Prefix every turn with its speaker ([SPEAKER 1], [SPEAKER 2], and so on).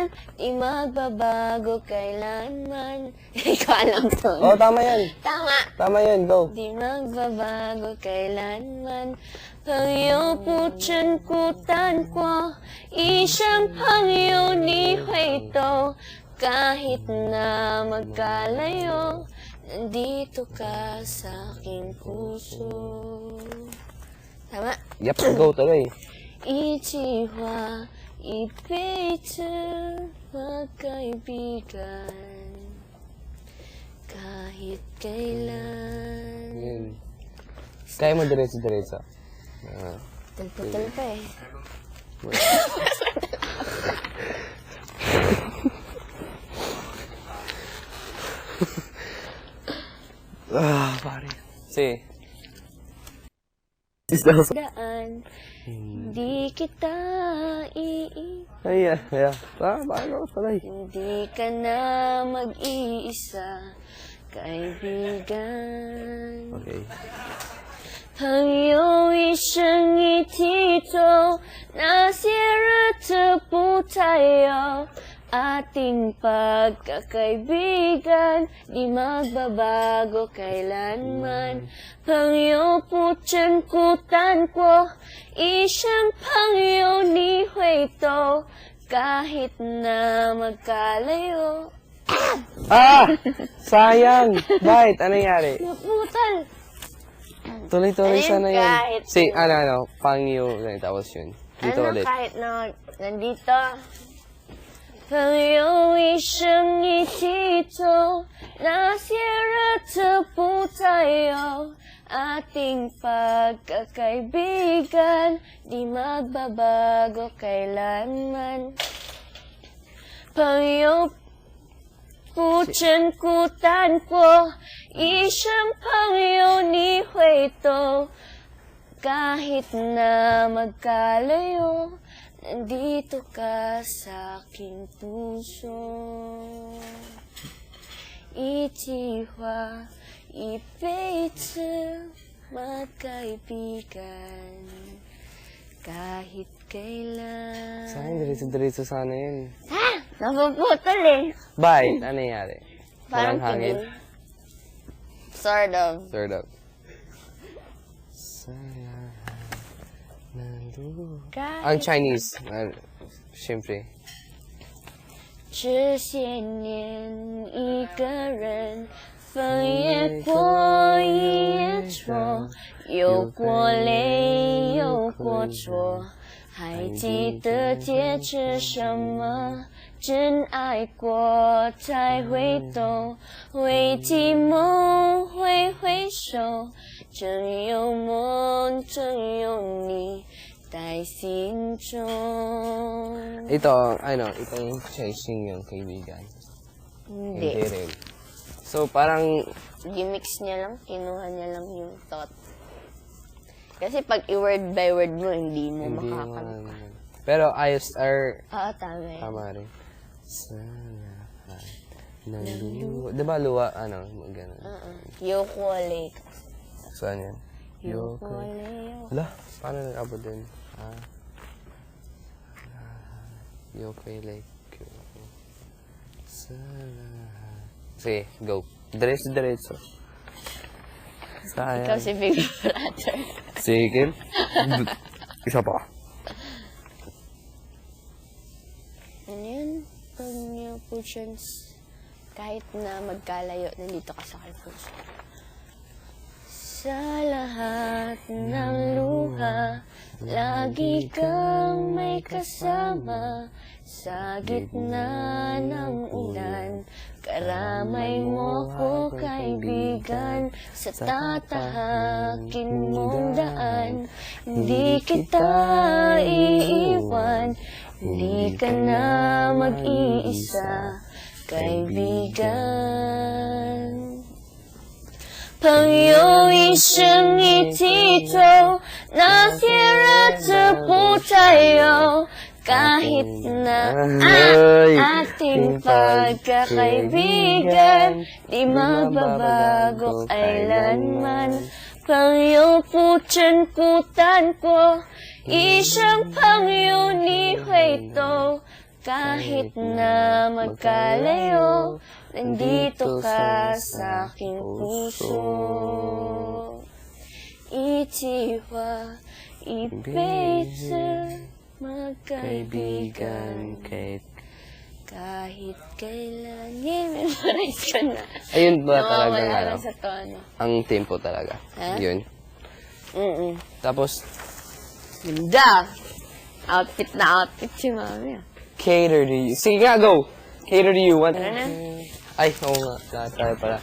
[SPEAKER 1] kaibigan, di magbabago kailanman. Hindi ko alam to.
[SPEAKER 2] Oh, tama yan.
[SPEAKER 1] Tama.
[SPEAKER 2] Tama yan, go.
[SPEAKER 1] Di magbabago kailanman. 朋友不真孤单过，一生朋友你会懂。Kahit na magkalayo, nandito ka sa aking puso. Tama?
[SPEAKER 2] Yep, go tuloy.
[SPEAKER 1] 一句话，一辈子magkaibigan. Kahit kailan.
[SPEAKER 2] Yun. Kaya mo diretso-diretso.
[SPEAKER 1] Tal pa eh.
[SPEAKER 2] Pare. Si.
[SPEAKER 1] Daan, hindi kita
[SPEAKER 2] Ay, yeah. Paano tuloy?
[SPEAKER 1] Hindi ka na mag-iisa, kaibigan.
[SPEAKER 2] Okay.
[SPEAKER 1] 朋友一生一起走，那些日子不再有。Ating pagkakaibigan, di magbabago kailanman. 朋友不真孤单过，一生朋友你会懂。Kahit na magkalayo.
[SPEAKER 2] Sayang! Bakit? Ano nangyari?
[SPEAKER 1] Naputal!
[SPEAKER 2] Tuloy-tuloy
[SPEAKER 1] Ayun,
[SPEAKER 2] sana yun.
[SPEAKER 1] kahit
[SPEAKER 2] Si, Pangyo, tapos yun. Dito ulit.
[SPEAKER 1] kahit na nandito. 朋友一生一起走，那些日子不再有。Ating pagkakaibigan, di magbabago kailanman. 朋友不真孤单过，一生朋友你会懂。Kahit na magkalayo, nandito ka sa aking puso. 一句话，一辈子magkaibigan. Kahit kailan.
[SPEAKER 2] Sayang, diretso-diretso sana yun.
[SPEAKER 1] Napuputol eh.
[SPEAKER 2] Bakit? Ano nangyari?
[SPEAKER 1] Parang
[SPEAKER 2] Walang hangin?
[SPEAKER 1] tigil. Sort of.
[SPEAKER 2] Third up. Ang Chinese, siyempre.
[SPEAKER 1] 这些年一个人，风也过，雨也错，有过泪，有过错。还记得坚持什么？真爱过才会懂，为寂寞挥挥手，真有梦，真有你。在心中。
[SPEAKER 2] Ito, itong chasing yung kaibigan.
[SPEAKER 1] Hindi.
[SPEAKER 2] rin. So, parang,
[SPEAKER 1] Gimix niya lang, kinuha niya lang yung thought. Kasi pag i-word by word mo, hindi mo makakanta.
[SPEAKER 2] Pero ayos,
[SPEAKER 1] Oo, tama yan.
[SPEAKER 2] tama rin. Sa lahat ng luwa. Diba luwa, gano'n.
[SPEAKER 1] Yokwale.
[SPEAKER 2] Saan yan?
[SPEAKER 1] Yokwale.
[SPEAKER 2] Wala, paano nag-abot din? Yokwale. Sa lahat. Sige, go. Diretso.
[SPEAKER 1] Ikaw si Big Brother.
[SPEAKER 2] Sige. Isa pa.
[SPEAKER 1] Ano yun? Pag niyo po kahit na magkalayo, nandito ka sa aking puso. Sa lahat ng luha, lagi kang may kasama. Sa gitna ng ulan, karamay mo ko kaibigan. Sa tatahakin mong daan, hindi kita iiwan. Hindi ka na mag-iisa, kaibigan. 朋友一生一起走，那些日子不再有。Kahit na ating pagkakaibigan, di magbabago kailanman. 朋友不真孤单过，一生朋友你会懂。Kahit na magkalayo, nandito ka sa aking puso. 一起话，一辈子 magkaibigan. Kahit kailan, i-memorize ko na.
[SPEAKER 2] Ayun ba talagang
[SPEAKER 1] Nawawala
[SPEAKER 2] ano?
[SPEAKER 1] sa tono.
[SPEAKER 2] Ang tempo talaga.
[SPEAKER 1] Ha?
[SPEAKER 2] Yun. Tapos,
[SPEAKER 1] Ganda! Outfit na outfit si mami.
[SPEAKER 2] cater to you. Sige nga, go! Cater to you. What?
[SPEAKER 1] Ano na?
[SPEAKER 2] Ay, oo nga. Lahat tayo pala.